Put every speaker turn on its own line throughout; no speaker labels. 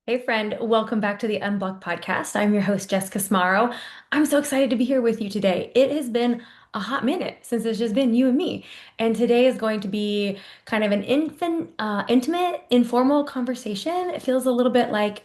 Hey friend, welcome back to the Unblocked podcast. I'm your host, Jessica Smarro. I'm so excited to be here with you today. It has been a hot minute since it's just been you and me. And today is going to be kind of an intimate, informal conversation. It feels a little bit like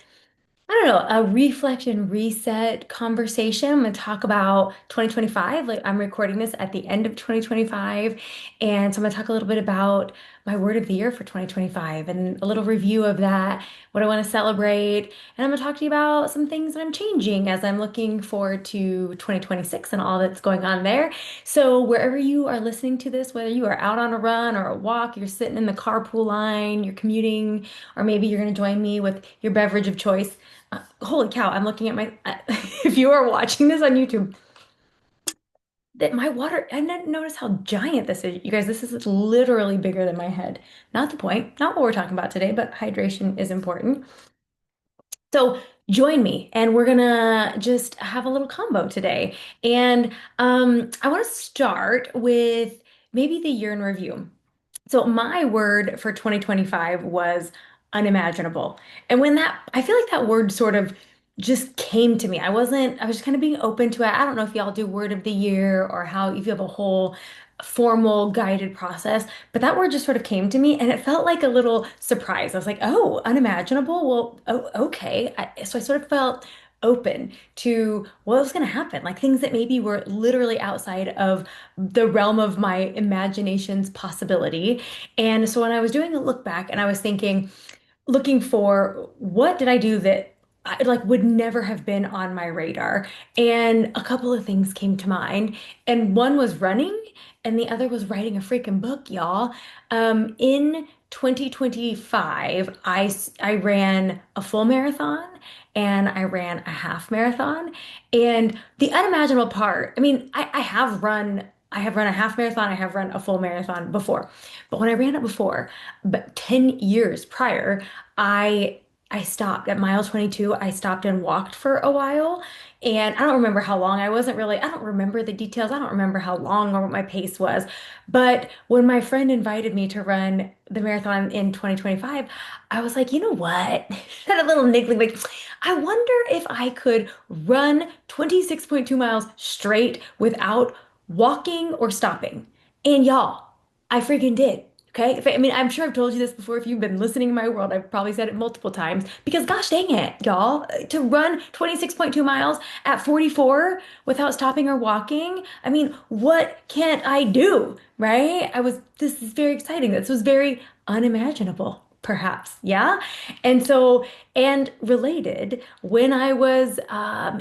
I don't know, a reflection reset conversation. I'm going to talk about 2025. Like I'm recording this at the end of 2025. And so I'm going to talk a little bit about my word of the year for 2025 and a little review of that, what I want to celebrate. And I'm going to talk to you about some things that I'm changing as I'm looking forward to 2026 and all that's going on there. So wherever you are listening to this, whether you are out on a run or a walk, you're sitting in the carpool line, you're commuting, or maybe you're going to join me with your beverage of choice. Holy cow, I'm looking at my, if you are watching this on YouTube, that my water, I didn't notice how giant this is. You guys, this is literally bigger than my head. Not the point, not what we're talking about today, but hydration is important. So join me and we're gonna just have a little combo today. And I want to start with maybe the year in review. So my word for 2025 was unimaginable. And when that, I feel like that word sort of just came to me. I was just kind of being open to it. I don't know if y'all do word of the year or how if you have a whole formal guided process, but that word just sort of came to me and it felt like a little surprise. I was like, oh, unimaginable. Well, oh, okay. So I sort of felt open to what was going to happen, like things that maybe were literally outside of the realm of my imagination's possibility. And so when I was doing a look back and I was thinking, looking for what did I do that I like would never have been on my radar. And a couple of things came to mind. And one was running, and the other was writing a freaking book, y'all. In 2025, I ran a full marathon and I ran a half marathon. And the unimaginable part, I mean, I have run a half marathon, I have run a full marathon before. But when I ran it before, but 10 years prior, I I stopped at mile 22. I stopped and walked for a while. And I don't remember how long. I don't remember the details. I don't remember how long or what my pace was. But when my friend invited me to run the marathon in 2025, I was like, you know what? Had a little niggling, like, I wonder if I could run 26.2 miles straight without walking or stopping. And y'all, I freaking did. Okay. I mean, I'm sure I've told you this before. If you've been listening in my world, I've probably said it multiple times because gosh dang it, y'all, to run 26.2 miles at 44 without stopping or walking. I mean, what can't I do? Right? This is very exciting. This was very unimaginable, perhaps. Yeah. And so, and related, when I was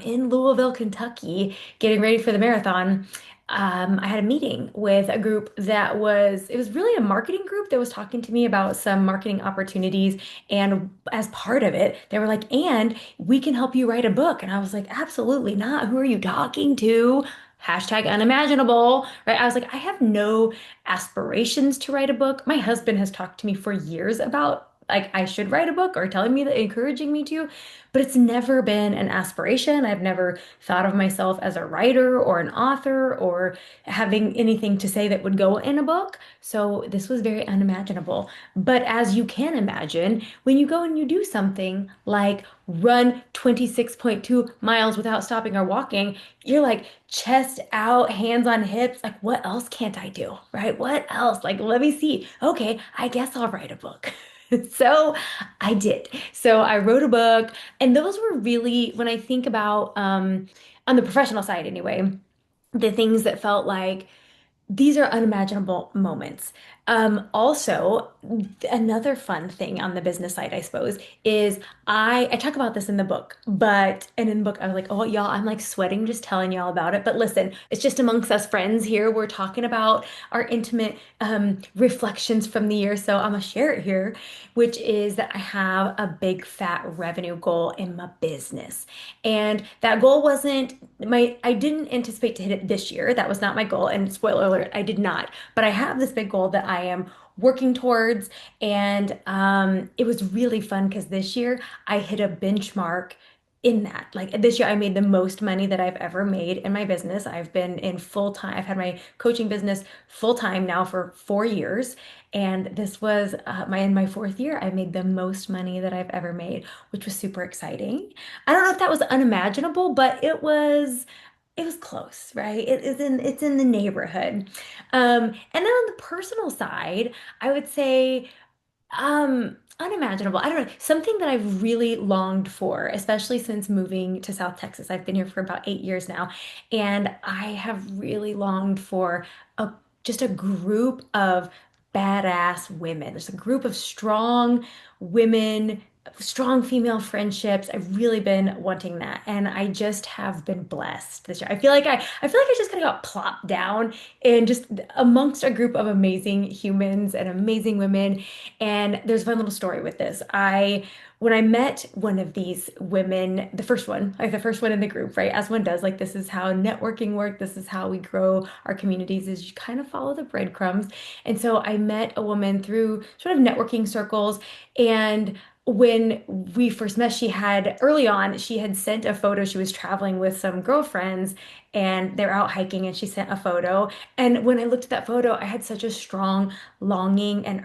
in Louisville, Kentucky, getting ready for the marathon, I had a meeting with a group it was really a marketing group that was talking to me about some marketing opportunities. And as part of it, they were like, and we can help you write a book. And I was like, absolutely not. Who are you talking to? Hashtag unimaginable, right? I was like, I have no aspirations to write a book. My husband has talked to me for years about like I should write a book or telling me that encouraging me to, but it's never been an aspiration. I've never thought of myself as a writer or an author or having anything to say that would go in a book. So this was very unimaginable. But as you can imagine, when you go and you do something like run 26.2 miles without stopping or walking, you're like chest out, hands on hips. Like, what else can't I do? Right? What else? Like, let me see. Okay, I guess I'll write a book. So I did. So I wrote a book, and those were really, when I think about, on the professional side anyway, the things that felt like these are unimaginable moments. Also, another fun thing on the business side, I suppose, is I talk about this in the book, but and in the book I was like, oh y'all, I'm like sweating just telling y'all about it. But listen, it's just amongst us friends here. We're talking about our intimate reflections from the year, so I'm gonna share it here, which is that I have a big fat revenue goal in my business, and that goal wasn't I didn't anticipate to hit it this year. That was not my goal. And spoiler alert, I did not. But I have this big goal that I am working towards. And it was really fun because this year I hit a benchmark. in that. Like this year, I made the most money that I've ever made in my business. I've been in full time, I've had my coaching business full time now for 4 years. And this was in my fourth year, I made the most money that I've ever made, which was super exciting. I don't know if that was unimaginable, but it was close, right? It's in the neighborhood. And then on the personal side, I would say unimaginable. I don't know. Something that I've really longed for, especially since moving to South Texas. I've been here for about 8 years now, and I have really longed for a just a group of badass women. There's a group of strong women, strong female friendships. I've really been wanting that, and I just have been blessed this year. I feel like I just kind of got plopped down and just amongst a group of amazing humans and amazing women. And there's a fun little story with this. When I met one of these women, the first one, like the first one in the group, right? As one does, like this is how networking works. This is how we grow our communities, is you kind of follow the breadcrumbs. And so I met a woman through sort of networking circles. And when we first met, early on, she had sent a photo. She was traveling with some girlfriends and they're out hiking and she sent a photo. And when I looked at that photo, I had such a strong longing and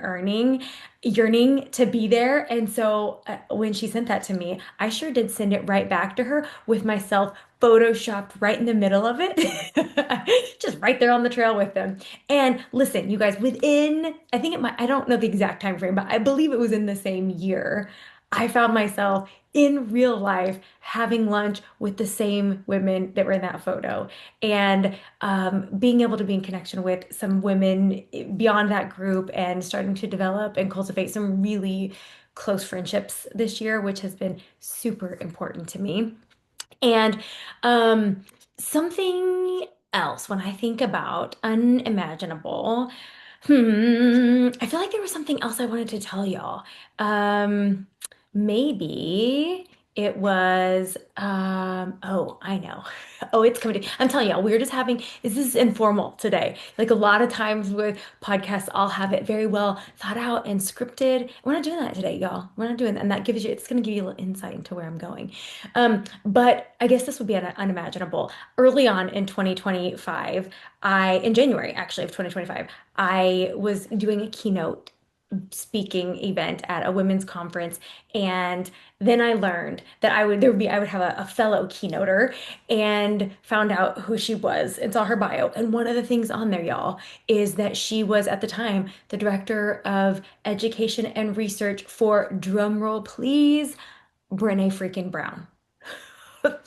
yearning to be there. And so when she sent that to me, I sure did send it right back to her with myself photoshopped right in the middle of it, just right there on the trail with them. And listen, you guys, I don't know the exact time frame, but I believe it was in the same year. I found myself in real life having lunch with the same women that were in that photo. And being able to be in connection with some women beyond that group and starting to develop and cultivate some really close friendships this year, which has been super important to me. And something else when I think about unimaginable, I feel like there was something else I wanted to tell y'all. Um, Maybe it was, oh, I know. Oh, it's coming to, I'm telling y'all, we're just having, this is informal today. Like a lot of times with podcasts, I'll have it very well thought out and scripted. We're not doing that today, y'all. We're not doing that. And that gives you, it's going to give you a little insight into where I'm going. But I guess this would be unimaginable. Early on in 2025, in January actually of 2025, I was doing a keynote speaking event at a women's conference, and then I learned that I would have a fellow keynoter, and found out who she was and saw her bio. And one of the things on there, y'all, is that she was at the time the director of education and research for, drumroll please, Brene freaking Brown.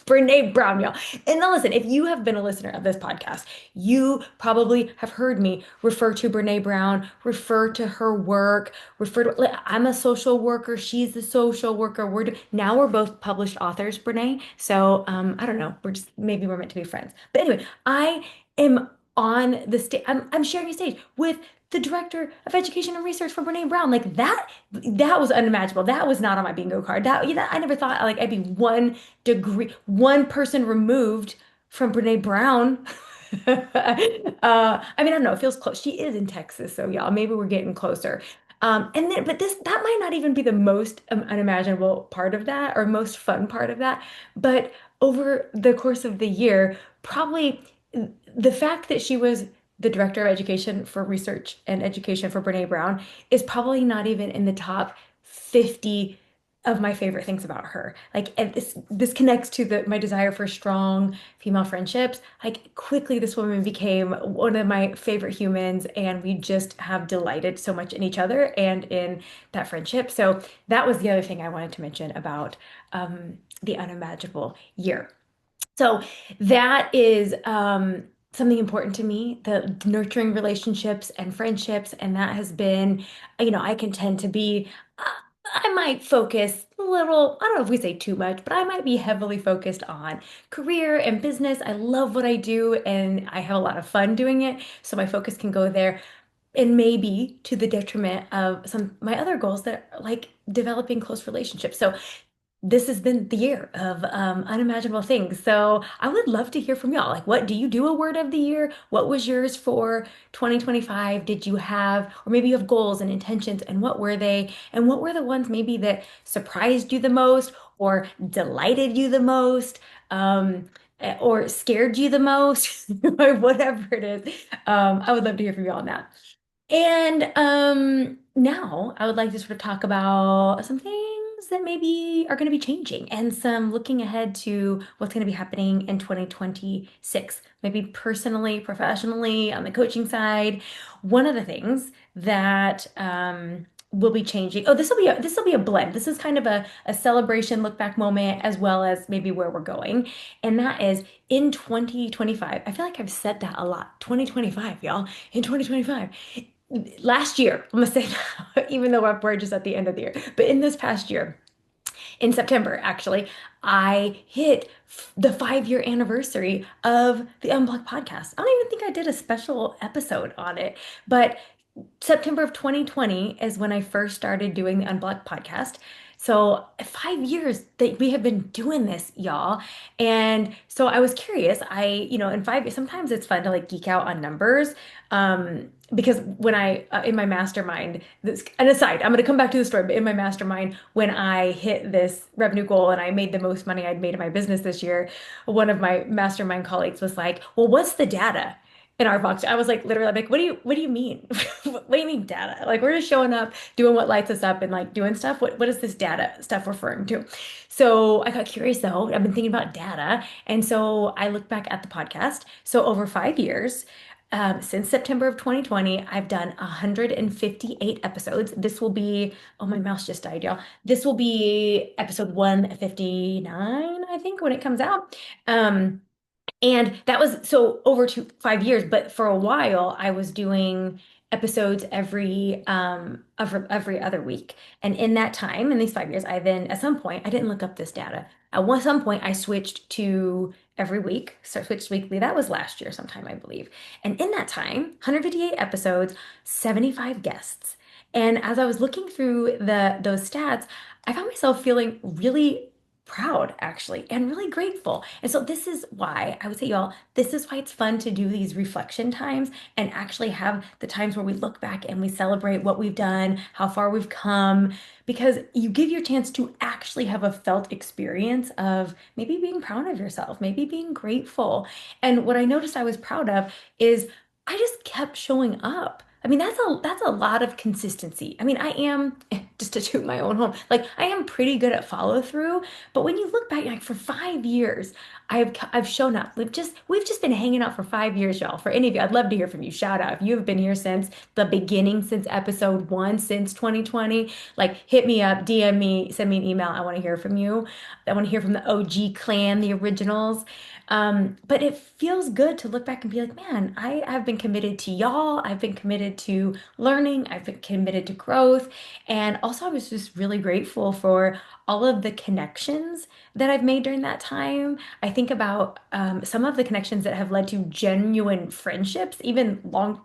Brene Brown, y'all. And now listen, if you have been a listener of this podcast, you probably have heard me refer to Brene Brown, refer to her work, like, I'm a social worker, she's a social worker. Now we're both published authors, Brene. So I don't know, maybe we're meant to be friends. But anyway, I am on the stage, I'm sharing a stage with the director of education and research for Brene Brown. Like that was unimaginable. That was not on my bingo card. I never thought like I'd be 1 degree, one person removed from Brene Brown. I mean, I don't know. It feels close. She is in Texas, so y'all, maybe we're getting closer. But that might not even be the most unimaginable part of that or most fun part of that. But over the course of the year, probably the fact that she was the director of education for research and education for Brene Brown is probably not even in the top 50 of my favorite things about her. Like, and this connects to my desire for strong female friendships. Like quickly this woman became one of my favorite humans, and we just have delighted so much in each other and in that friendship. So that was the other thing I wanted to mention about the unimaginable year. So that is something important to me, the nurturing relationships and friendships. And that has been, I can tend to be, I might focus a little, I don't know if we say too much, but I might be heavily focused on career and business. I love what I do and I have a lot of fun doing it. So my focus can go there, and maybe to the detriment of some my other goals that are like developing close relationships. So this has been the year of unimaginable things. So I would love to hear from y'all. Like, what do you do a word of the year? What was yours for 2025? Did you have, or maybe you have goals and intentions, and what were they? And what were the ones maybe that surprised you the most, or delighted you the most, or scared you the most, or whatever it is? I would love to hear from you all on that. And now I would like to sort of talk about some things that maybe are going to be changing and some looking ahead to what's going to be happening in 2026, maybe personally, professionally, on the coaching side. One of the things that will be changing. Oh, this will be a blend. This is kind of a celebration, look back moment, as well as maybe where we're going. And that is in 2025. I feel like I've said that a lot. 2025, y'all. In 2025 last year, I'm gonna say now, even though we're just at the end of the year, but in this past year, in September, actually, I hit the 5 year anniversary of the Unblocked podcast. I don't even think I did a special episode on it, but September of 2020 is when I first started doing the Unblocked podcast. So 5 years that we have been doing this, y'all. And so I was curious. In 5 years, sometimes it's fun to like geek out on numbers. Because when in my mastermind, this, an aside, I'm going to come back to the story, but in my mastermind, when I hit this revenue goal and I made the most money I'd made in my business this year, one of my mastermind colleagues was like, "Well, what's the data?" In our box, I was like, literally, like, what do you mean? What do you mean data? Like, we're just showing up, doing what lights us up, and like doing stuff. What is this data stuff referring to? So I got curious though. I've been thinking about data, and so I looked back at the podcast. So over 5 years, since September of 2020, I've done 158 episodes. This will be, oh, my mouse just died, y'all. This will be episode 159, I think, when it comes out. And that was so over 5 years, but for a while I was doing episodes every other week. And in that time, in these 5 years, I then at some point I didn't look up this data. Some point I switched to every week, so I switched weekly. That was last year sometime, I believe. And in that time, 158 episodes, 75 guests. And as I was looking through those stats, I found myself feeling really proud actually and really grateful. And so this is why I would say, y'all, this is why it's fun to do these reflection times and actually have the times where we look back and we celebrate what we've done, how far we've come, because you give your chance to actually have a felt experience of maybe being proud of yourself, maybe being grateful. And what I noticed I was proud of is I just kept showing up. I mean, that's a lot of consistency. I mean, I am just to toot my own horn. Like I am pretty good at follow through, but when you look back, like for 5 years, I've shown up. We've just been hanging out for 5 years, y'all. For any of you, I'd love to hear from you. Shout out if you have been here since the beginning, since episode one, since 2020. Like hit me up, DM me, send me an email. I want to hear from you. I want to hear from the OG clan, the originals. But it feels good to look back and be like, man, I've been committed to y'all. I've been committed to learning. I've been committed to growth. And also, I was just really grateful for all of the connections that I've made during that time. I think about some of the connections that have led to genuine friendships, even long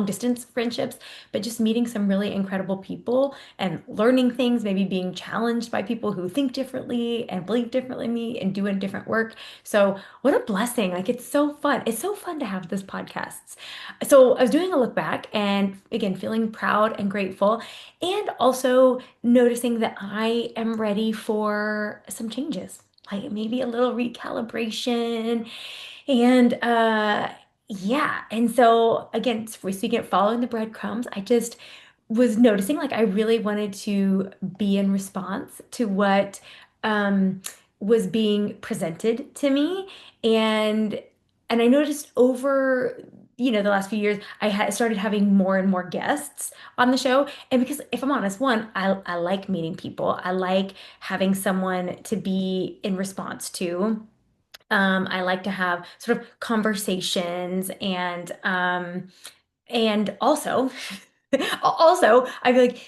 distance friendships, but just meeting some really incredible people and learning things, maybe being challenged by people who think differently and believe differently than me and doing different work. So what a blessing. Like it's so fun. It's so fun to have this podcast. So I was doing a look back and again, feeling proud and grateful and also noticing that I am ready for some changes, like maybe a little recalibration. And yeah, and so again, if we're speaking of following the breadcrumbs, I just was noticing like I really wanted to be in response to what um was being presented to me. And I noticed over the last few years I had started having more and more guests on the show. And because if I'm honest, one, I like meeting people. I like having someone to be in response to. I like to have sort of conversations and also also I feel like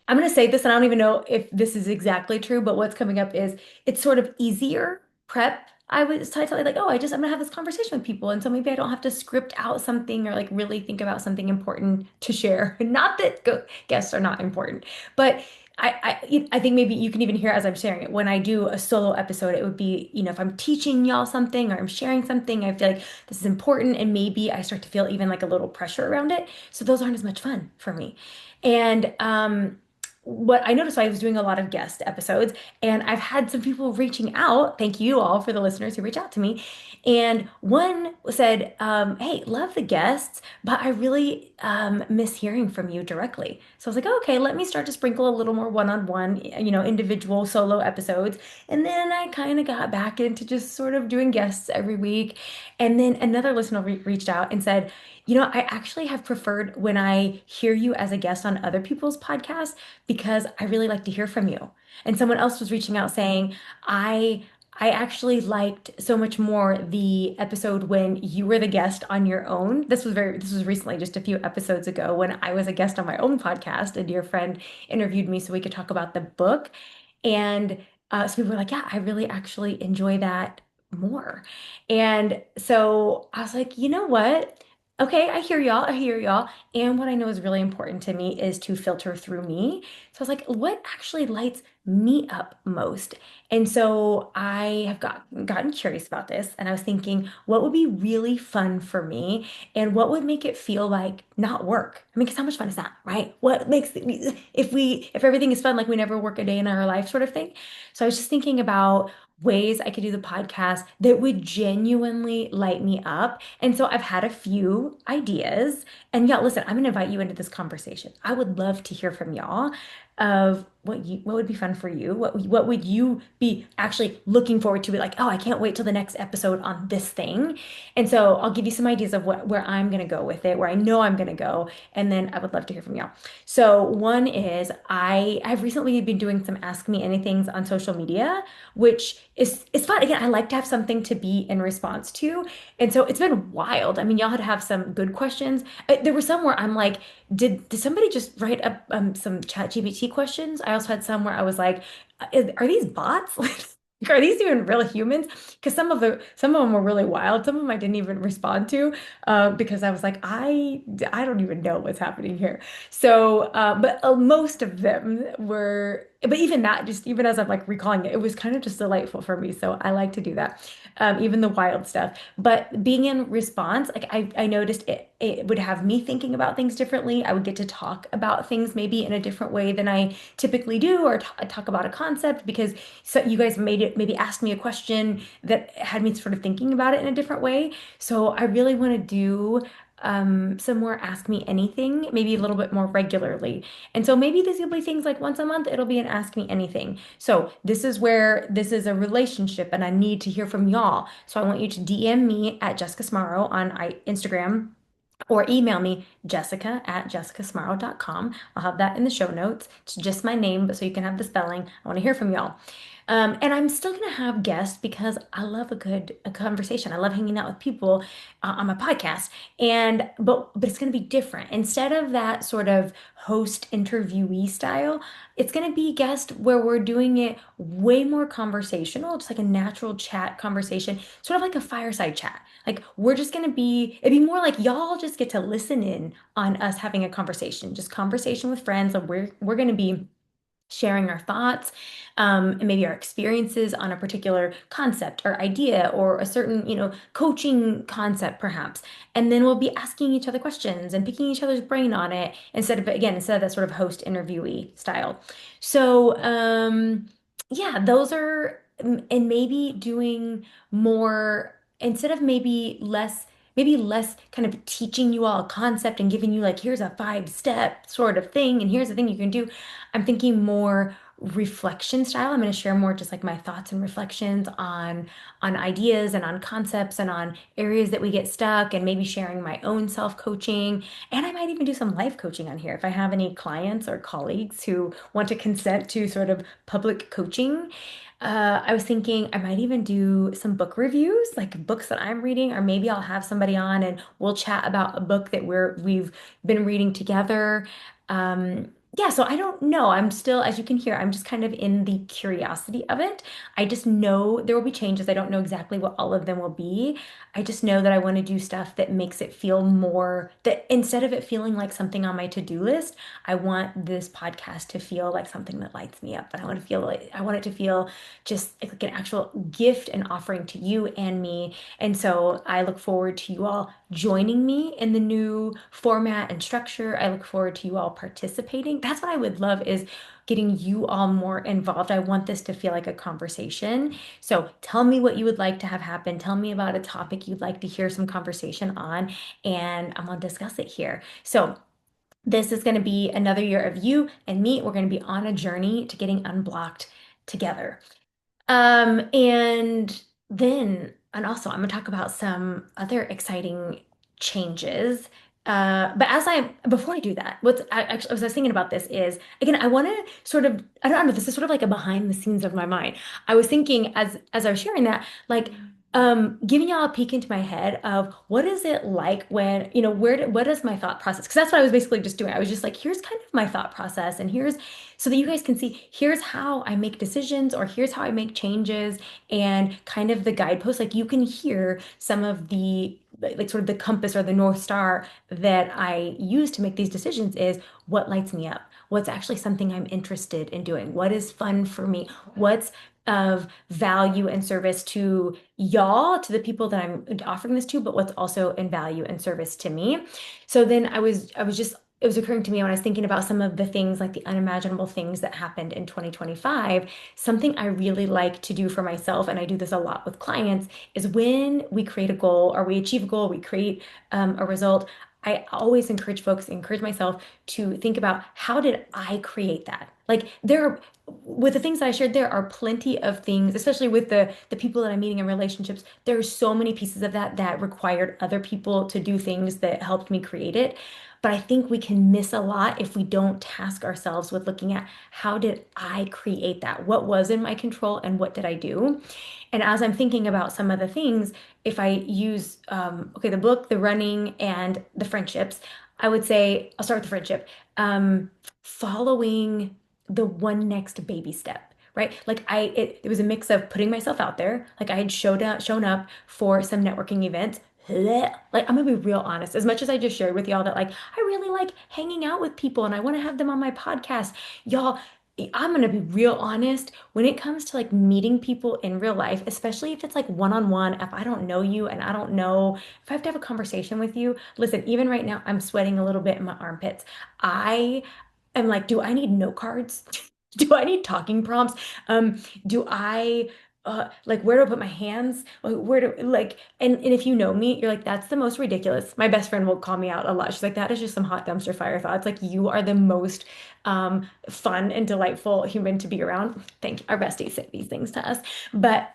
I'm going to say this and I don't even know if this is exactly true, but what's coming up is it's sort of easier prep. I was tell like, oh, I'm gonna have this conversation with people. And so maybe I don't have to script out something or like really think about something important to share. Not that guests are not important, but I think maybe you can even hear as I'm sharing it. When I do a solo episode, it would be, if I'm teaching y'all something or I'm sharing something, I feel like this is important, and maybe I start to feel even like a little pressure around it. So those aren't as much fun for me. And what I noticed, I was doing a lot of guest episodes, and I've had some people reaching out. Thank you all for the listeners who reach out to me. And one said, "Hey, love the guests, but I really miss hearing from you directly." So I was like, "Oh, okay, let me start to sprinkle a little more one-on-one, individual solo episodes." And then I kind of got back into just sort of doing guests every week. And then another listener reached out and said, I actually have preferred when I hear you as a guest on other people's podcasts because I really like to hear from you. And someone else was reaching out saying, I I actually liked so much more the episode when you were the guest on your own. This was recently, just a few episodes ago, when I was a guest on my own podcast. A dear friend interviewed me so we could talk about the book. And so people were like, yeah, I really actually enjoy that more. And so I was like, you know what? Okay, I hear y'all. I hear y'all. And what I know is really important to me is to filter through me. So I was like, what actually lights me up most? And so I have gotten curious about this, and I was thinking, what would be really fun for me, and what would make it feel like not work? I mean, because how much fun is that, right? What makes if everything is fun, like we never work a day in our life, sort of thing. So I was just thinking about ways I could do the podcast that would genuinely light me up. And so I've had a few ideas. And yeah, listen, I'm gonna invite you into this conversation. I would love to hear from y'all of what would be fun for you. What would you be actually looking forward to? Be like, oh, I can't wait till the next episode on this thing. And so I'll give you some ideas of where I'm gonna go with it, where I know I'm gonna go, and then I would love to hear from y'all. So one is I've recently been doing some Ask Me Anythings on social media, which is fun. Again, I like to have something to be in response to. And so it's been wild. I mean, y'all had to have some good questions. There were some where I'm like, did somebody just write up some chat GPT questions? I also had some where I was like, are these bots? Like, are these even real humans? Because some of them were really wild. Some of them I didn't even respond to because I was like, I don't even know what's happening here. So, but most of them were, but even that, just even as I'm like recalling it, it was kind of just delightful for me. So I like to do that, even the wild stuff. But being in response, like I noticed it would have me thinking about things differently. I would get to talk about things maybe in a different way than I typically do, or talk about a concept because so you guys made it, maybe asked me a question that had me sort of thinking about it in a different way. So I really want to do some more Ask Me Anything, maybe a little bit more regularly. And so maybe this will be things like once a month, it'll be an Ask Me Anything. So this is where this is a relationship and I need to hear from y'all. So I want you to DM me at Jessica Smarro on Instagram, or email me, jessica@jessicasmaro.com. I'll have that in the show notes. It's just my name, but so you can have the spelling. I want to hear from y'all. And I'm still gonna have guests because I love a conversation. I love hanging out with people on my podcast. And but it's gonna be different. Instead of that sort of host interviewee style, it's gonna be guest where we're doing it way more conversational, just like a natural chat conversation, sort of like a fireside chat. Like we're just gonna it'd be more like y'all just get to listen in on us having a conversation, just conversation with friends, and we're gonna be sharing our thoughts, and maybe our experiences on a particular concept or idea or a certain, coaching concept perhaps. And then we'll be asking each other questions and picking each other's brain on it instead of that sort of host interviewee style. So, yeah, those are, and maybe doing more instead of maybe less kind of teaching you all a concept and giving you like, here's a 5-step sort of thing, and here's the thing you can do. I'm thinking more reflection style. I'm going to share more just like my thoughts and reflections on ideas and on concepts and on areas that we get stuck, and maybe sharing my own self-coaching. And I might even do some life coaching on here if I have any clients or colleagues who want to consent to sort of public coaching. I was thinking I might even do some book reviews, like books that I'm reading, or maybe I'll have somebody on and we'll chat about a book that we've been reading together. Yeah, so I don't know. I'm still, as you can hear, I'm just kind of in the curiosity of it. I just know there will be changes. I don't know exactly what all of them will be. I just know that I want to do stuff that makes it feel more, that instead of it feeling like something on my to-do list, I want this podcast to feel like something that lights me up. And I want to feel like, I want it to feel just like an actual gift and offering to you and me. And so I look forward to you all joining me in the new format and structure. I look forward to you all participating. That's what I would love is getting you all more involved. I want this to feel like a conversation. So tell me what you would like to have happen. Tell me about a topic you'd like to hear some conversation on, and I'm gonna discuss it here. So this is going to be another year of you and me. We're going to be on a journey to getting unblocked together. And then, and also, I'm going to talk about some other exciting changes. But before I do that, I was thinking about this is, again, I want to sort of, I don't know, this is sort of like a behind the scenes of my mind. I was thinking as I was sharing that, like, giving y'all a peek into my head of what is it like when, what is my thought process? Because that's what I was basically just doing. I was just like, here's kind of my thought process, and here's so that you guys can see here's how I make decisions or here's how I make changes and kind of the guideposts. Like you can hear some of the like sort of the compass or the North Star that I use to make these decisions is what lights me up. What's actually something I'm interested in doing? What is fun for me? What's of value and service to y'all, to the people that I'm offering this to, but what's also in value and service to me. So then I was just it was occurring to me when I was thinking about some of the things like the unimaginable things that happened in 2025. Something I really like to do for myself, and I do this a lot with clients, is when we create a goal or we achieve a goal, we create a result. I always encourage myself to think about how did I create that? Like with the things that I shared, there are plenty of things, especially with the people that I'm meeting in relationships. There are so many pieces of that that required other people to do things that helped me create it. But I think we can miss a lot if we don't task ourselves with looking at how did I create that? What was in my control and what did I do? And as I'm thinking about some of the things, if I use, okay, the book, the running, and the friendships, I would say, I'll start with the friendship. Following the one next baby step, right? Like it was a mix of putting myself out there. Like I had shown up for some networking events. Blech. Like I'm gonna be real honest. As much as I just shared with y'all that like I really like hanging out with people and I want to have them on my podcast, y'all. I'm gonna be real honest when it comes to like meeting people in real life, especially if it's like one-on-one, if I don't know you and I don't know if I have to have a conversation with you. Listen, even right now, I'm sweating a little bit in my armpits. I am like, do I need note cards? Do I need talking prompts? Do I like where do I put my hands? Like, where do like and if you know me, you're like, that's the most ridiculous. My best friend will call me out a lot. She's like, that is just some hot dumpster fire thoughts. Like you are the most fun and delightful human to be around. Thank you. Our besties say these things to us. But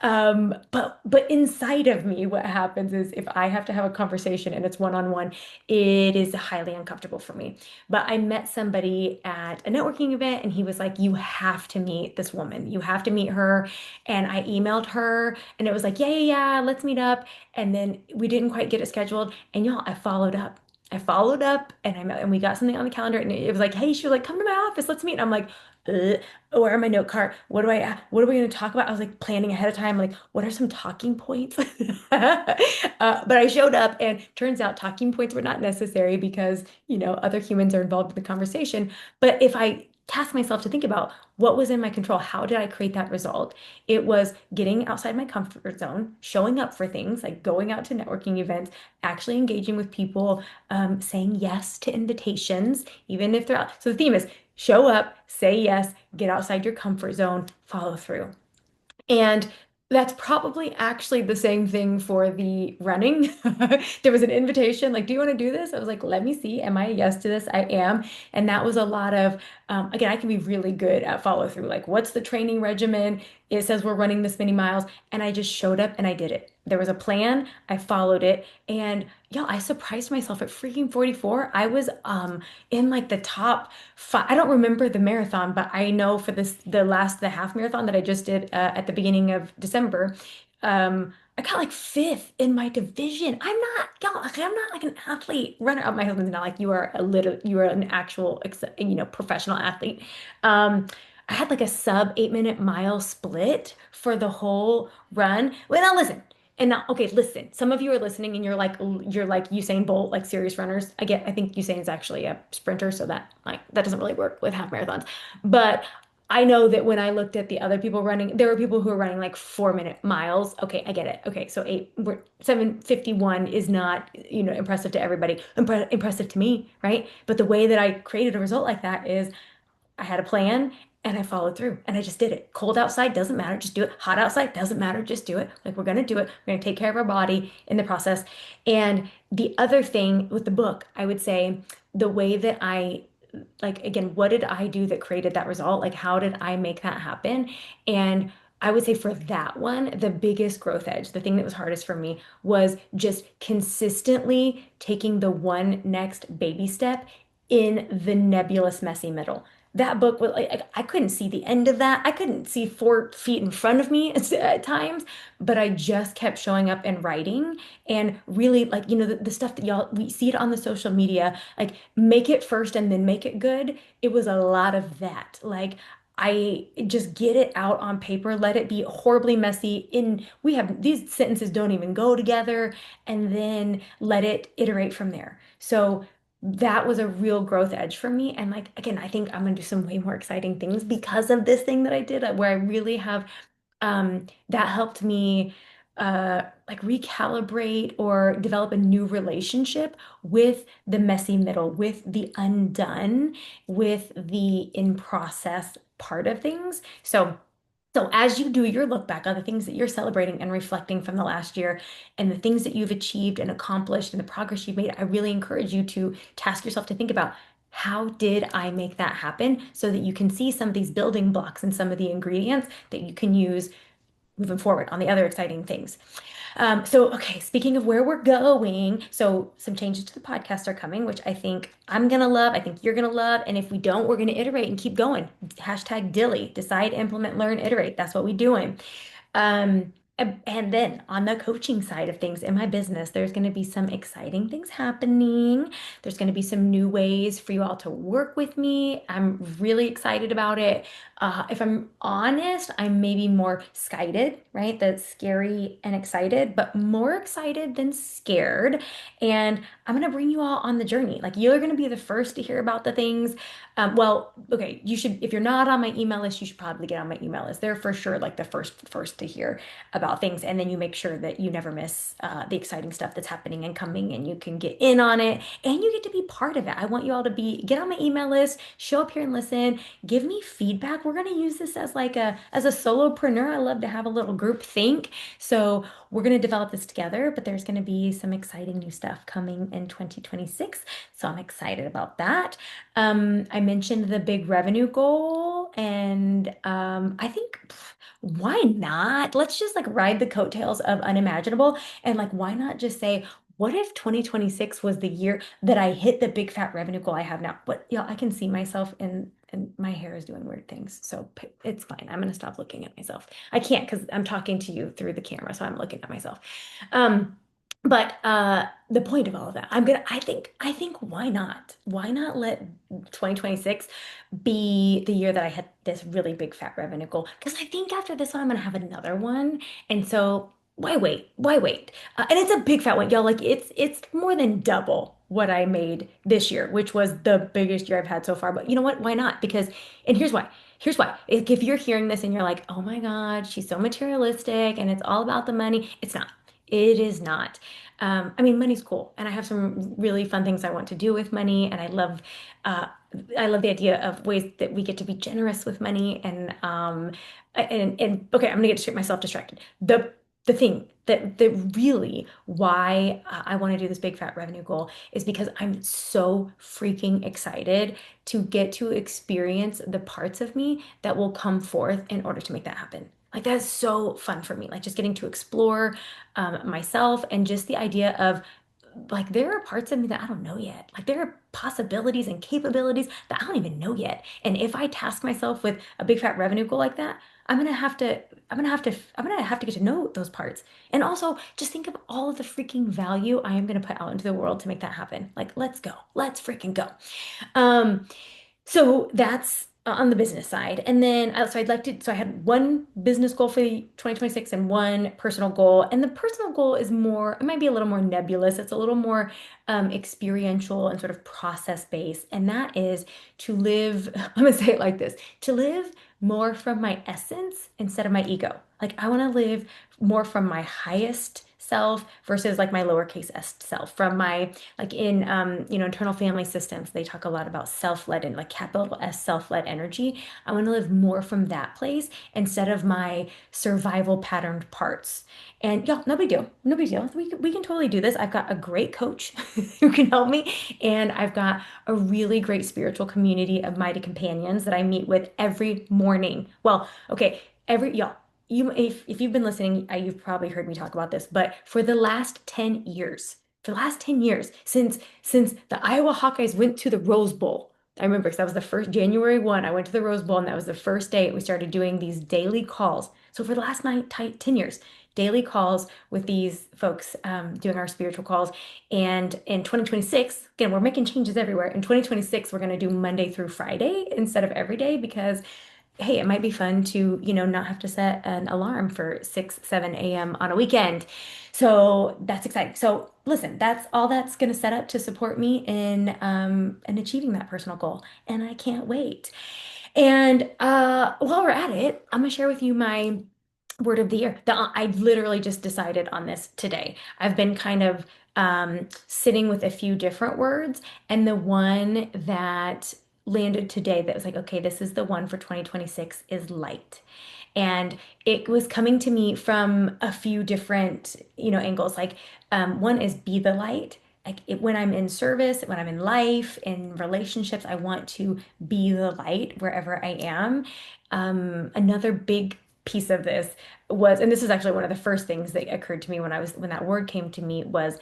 inside of me, what happens is if I have to have a conversation and it's one-on-one, it is highly uncomfortable for me. But I met somebody at a networking event and he was like, you have to meet this woman. You have to meet her. And I emailed her and it was like, yeah, let's meet up. And then we didn't quite get it scheduled. And y'all, I followed up. I followed up and I met, and we got something on the calendar and it was like, hey, she was like, come to my office, let's meet. And I'm like, where are my note card? What are we going to talk about? I was like planning ahead of time, like, what are some talking points? But I showed up and turns out talking points were not necessary because, other humans are involved in the conversation. But if I task myself to think about what was in my control, how did I create that result? It was getting outside my comfort zone, showing up for things like going out to networking events, actually engaging with people, saying yes to invitations, even if they're out. So the theme is show up, say yes, get outside your comfort zone, follow through. And that's probably actually the same thing for the running. There was an invitation, like, do you want to do this? I was like, let me see. Am I a yes to this? I am. And that was a lot of, again, I can be really good at follow through. Like, what's the training regimen? It says we're running this many miles. And I just showed up and I did it. There was a plan. I followed it. And yeah, I surprised myself at freaking 44. I was in like the top five. I don't remember the marathon, but I know for the half marathon that I just did at the beginning of December, I got like fifth in my division. I'm not, y'all, like, I'm not like an athlete runner. Oh, my husband's not like you are you are an actual, professional athlete. Um, I had like a sub 8 minute mile split for the whole run. Well, now listen. And now, okay, listen. Some of you are listening and you're like Usain Bolt, like serious runners. I think Usain is actually a sprinter, so that doesn't really work with half marathons. But I know that when I looked at the other people running, there were people who were running like 4 minute miles. Okay, I get it. Okay, so 7:51 is not, impressive to everybody. Impressive to me, right? But the way that I created a result like that is I had a plan and I followed through and I just did it. Cold outside doesn't matter, just do it. Hot outside doesn't matter, just do it. Like we're gonna do it. We're gonna take care of our body in the process. And the other thing with the book, I would say the way that like again, what did I do that created that result? Like how did I make that happen? And I would say for that one, the biggest growth edge, the thing that was hardest for me was just consistently taking the one next baby step in the nebulous, messy middle. That book was like, I couldn't see the end of that. I couldn't see 4 feet in front of me at times, but I just kept showing up and writing and really like, the stuff that we see it on the social media, like make it first and then make it good. It was a lot of that. Like, I just get it out on paper, let it be horribly messy. We have these sentences don't even go together, and then let it iterate from there. So that was a real growth edge for me. And like, again, I think I'm gonna do some way more exciting things because of this thing that I did, where I really have that helped me like recalibrate or develop a new relationship with the messy middle, with the undone, with the in process part of things. So as you do your look back on the things that you're celebrating and reflecting from the last year and the things that you've achieved and accomplished and the progress you've made, I really encourage you to task yourself to think about how did I make that happen so that you can see some of these building blocks and some of the ingredients that you can use moving forward on the other exciting things. Okay, speaking of where we're going, so some changes to the podcast are coming, which I think I'm gonna love. I think you're gonna love. And if we don't, we're gonna iterate and keep going. Hashtag Dilly, decide, implement, learn, iterate. That's what we're doing. And then on the coaching side of things in my business, there's going to be some exciting things happening. There's going to be some new ways for you all to work with me. I'm really excited about it. If I'm honest, I'm maybe more skyted, right? That's scary and excited, but more excited than scared. And I'm going to bring you all on the journey. Like you're going to be the first to hear about the things. Well, okay, you should, if you're not on my email list, you should probably get on my email list. They're for sure like the first to hear about things. And then you make sure that you never miss the exciting stuff that's happening and coming, and you can get in on it and you get to be part of it. I want you all to get on my email list, show up here and listen, give me feedback. We're going to use this as like as a solopreneur. I love to have a little group think. So we're going to develop this together, but there's going to be some exciting new stuff coming in 2026. So I'm excited about that. I mentioned the big revenue goal, and I think why not? Let's just like ride the coattails of Unimaginable, and like why not just say, what if 2026 was the year that I hit the big fat revenue goal I have now? But I can see myself and my hair is doing weird things. So it's fine. I'm gonna stop looking at myself. I can't because I'm talking to you through the camera, so I'm looking at myself. Um, but the point of all of that, I think why not? Why not let 2026 be the year that I hit this really big fat revenue goal? Because I think after this one, I'm gonna have another one. And so why wait? Why wait? And it's a big fat one, y'all. Like it's more than double what I made this year, which was the biggest year I've had so far. But you know what? Why not? Because, and here's why. Here's why. If you're hearing this and you're like, oh my God, she's so materialistic and it's all about the money, it's not. It is not. I mean, money's cool, and I have some really fun things I want to do with money, and uh, I love the idea of ways that we get to be generous with money, and okay, I'm gonna get myself distracted. The thing that really why I want to do this big fat revenue goal is because I'm so freaking excited to get to experience the parts of me that will come forth in order to make that happen. Like that is so fun for me. Like just getting to explore myself, and just the idea of like there are parts of me that I don't know yet. Like there are possibilities and capabilities that I don't even know yet. And if I task myself with a big fat revenue goal like that, I'm gonna have to, I'm gonna have to get to know those parts. And also just think of all of the freaking value I am gonna put out into the world to make that happen. Like, let's go. Let's freaking go. Um, so that's on the business side. And then, so I'd like to, so I had one business goal for the 2026 and one personal goal. And the personal goal is more, it might be a little more nebulous. It's a little more experiential and sort of process based. And that is to live, I'm gonna say it like this, to live more from my essence instead of my ego. Like I want to live more from my highest self versus like my lowercase s self, from my like in internal family systems, they talk a lot about self-led and like capital S self-led energy. I want to live more from that place instead of my survival patterned parts. And yeah, no big deal. No big deal. We can totally do this. I've got a great coach who can help me, and I've got a really great spiritual community of mighty companions that I meet with every morning. Well, okay, every y'all. If you've been listening, you've probably heard me talk about this, but for the last 10 years, since the Iowa Hawkeyes went to the Rose Bowl. I remember because that was the first January 1. I went to the Rose Bowl, and that was the first day we started doing these daily calls. So for the last 10 years, daily calls with these folks doing our spiritual calls. And in 2026, again, we're making changes everywhere. In 2026, we're going to do Monday through Friday instead of every day because hey, it might be fun to, not have to set an alarm for 6, 7 a.m. on a weekend. So that's exciting. So listen, that's all that's going to set up to support me in achieving that personal goal. And I can't wait. And while we're at it, I'm gonna share with you my word of the year. I literally just decided on this today. I've been kind of sitting with a few different words, and the one that landed today that was like, okay, this is the one for 2026 is light. And it was coming to me from a few different, angles. Like one is be the light. Like when I'm in service, when I'm in life, in relationships, I want to be the light wherever I am. Another big piece of this was, and this is actually one of the first things that occurred to me when that word came to me was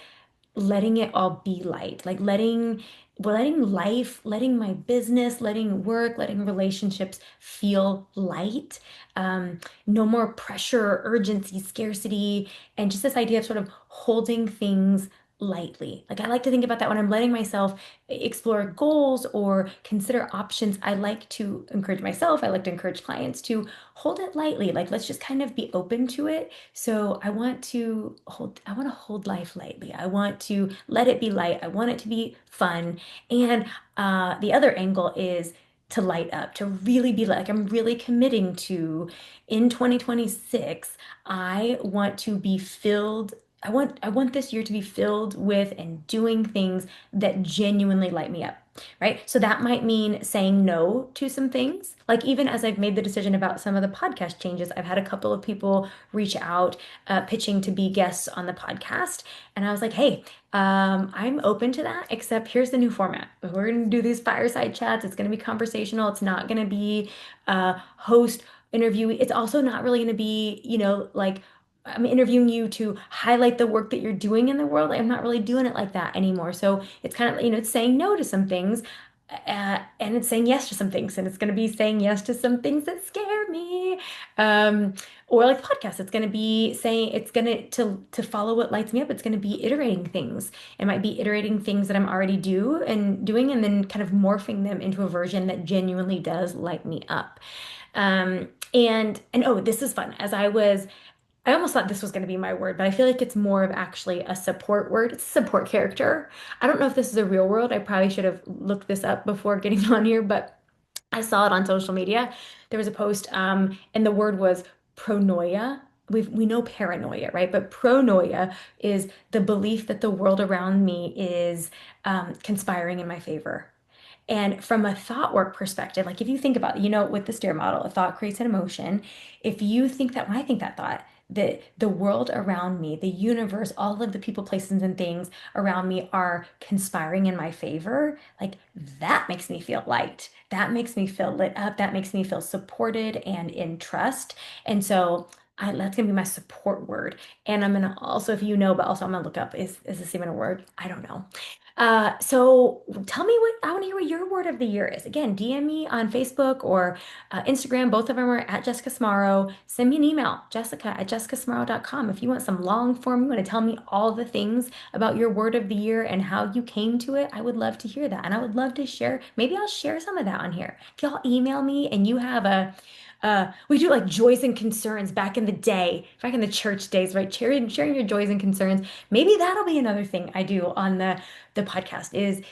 letting it all be light, like letting life, letting my business, letting work, letting relationships feel light. No more pressure, urgency, scarcity, and just this idea of sort of holding things lightly. Like I like to think about that when I'm letting myself explore goals or consider options. I like to encourage myself, I like to encourage clients to hold it lightly. Like let's just kind of be open to it. So I want to hold life lightly. I want to let it be light. I want it to be fun. And the other angle is to light up, to really be like, I'm really committing to in 2026, I want to be filled. I want this year to be filled with and doing things that genuinely light me up. Right. So that might mean saying no to some things. Like even as I've made the decision about some of the podcast changes, I've had a couple of people reach out, pitching to be guests on the podcast. And I was like, hey, I'm open to that, except here's the new format. We're going to do these fireside chats. It's going to be conversational. It's not going to be host interview. It's also not really going to be, like I'm interviewing you to highlight the work that you're doing in the world. I'm not really doing it like that anymore. So it's kind of, it's saying no to some things, and it's saying yes to some things, and it's going to be saying yes to some things that scare me. Or like podcasts, it's going to be saying it's going to follow what lights me up. It's going to be iterating things. It might be iterating things that I'm already doing, and then kind of morphing them into a version that genuinely does light me up. And oh, this is fun. I almost thought this was going to be my word, but I feel like it's more of actually a support word. It's a support character. I don't know if this is a real word. I probably should have looked this up before getting on here, but I saw it on social media. There was a post, and the word was pronoia. We know paranoia, right? But pronoia is the belief that the world around me is conspiring in my favor. And from a thought work perspective, like if you think about, with the steer model, a thought creates an emotion. If you think that, when I think that thought, that the world around me, the universe, all of the people, places, and things around me are conspiring in my favor, like that makes me feel light. That makes me feel lit up. That makes me feel supported and in trust. And so that's gonna be my support word. And I'm gonna also, if you know, but also I'm gonna look up, is this even a word? I don't know. So tell me what I want to hear what your word of the year is. Again, DM me on Facebook or Instagram. Both of them are at Jessica Smarro. Send me an email, jessica@jessicasmarro.com. If you want some long form, you want to tell me all the things about your word of the year and how you came to it, I would love to hear that. And I would love to share, maybe I'll share some of that on here. If y'all email me and you have we do like joys and concerns back in the day, back in the church days, right? Sharing your joys and concerns. Maybe that'll be another thing I do on the podcast is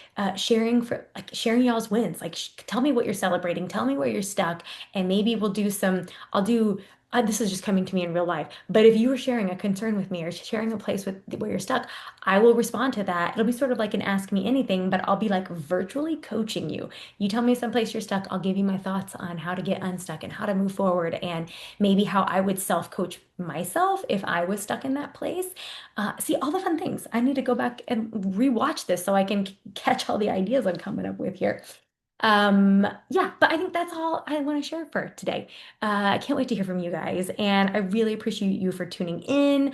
sharing y'all's wins. Like, tell me what you're celebrating, tell me where you're stuck, and maybe we'll do some. I'll do. This is just coming to me in real life. But if you were sharing a concern with me or sharing a place with where you're stuck, I will respond to that. It'll be sort of like an ask me anything, but I'll be like virtually coaching you. You tell me someplace you're stuck, I'll give you my thoughts on how to get unstuck and how to move forward, and maybe how I would self-coach myself if I was stuck in that place. See, all the fun things. I need to go back and rewatch this so I can catch all the ideas I'm coming up with here. Yeah, but I think that's all I want to share for today. I can't wait to hear from you guys, and I really appreciate you for tuning in.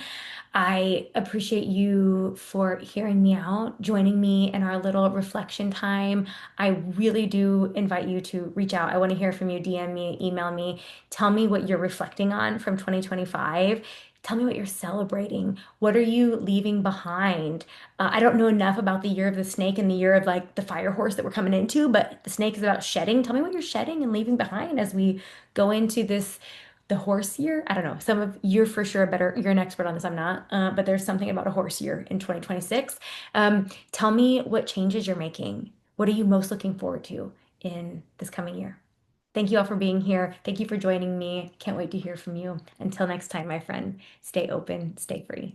I appreciate you for hearing me out, joining me in our little reflection time. I really do invite you to reach out. I want to hear from you. DM me, email me, tell me what you're reflecting on from 2025. Tell me what you're celebrating. What are you leaving behind? I don't know enough about the year of the snake and the year of like the fire horse that we're coming into, but the snake is about shedding. Tell me what you're shedding and leaving behind as we go into this the horse year. I don't know. Some of you're for sure better. You're an expert on this. I'm not. But there's something about a horse year in 2026. Tell me what changes you're making. What are you most looking forward to in this coming year? Thank you all for being here. Thank you for joining me. Can't wait to hear from you. Until next time, my friend, stay open, stay free.